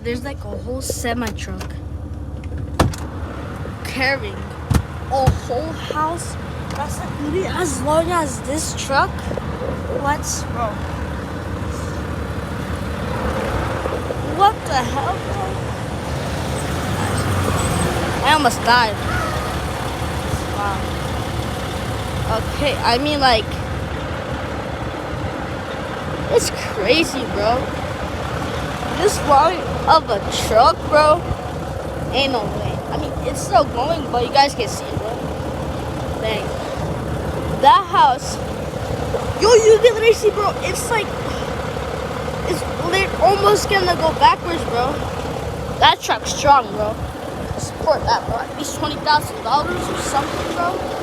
there's like a whole semi-truck carrying a whole house that's like maybe as long as this truck. What, bro? What the hell, bro? I almost died. Wow. Okay, I mean, like, it's crazy, bro. This long of a truck, bro. Ain't no way. I mean, it's still going, but you guys can see it, bro. Dang. That house. Yo, you can literally see, bro. It's like, it's almost gonna go backwards, bro. That truck's strong, bro. Support that, bro. At least $20,000 or something, bro.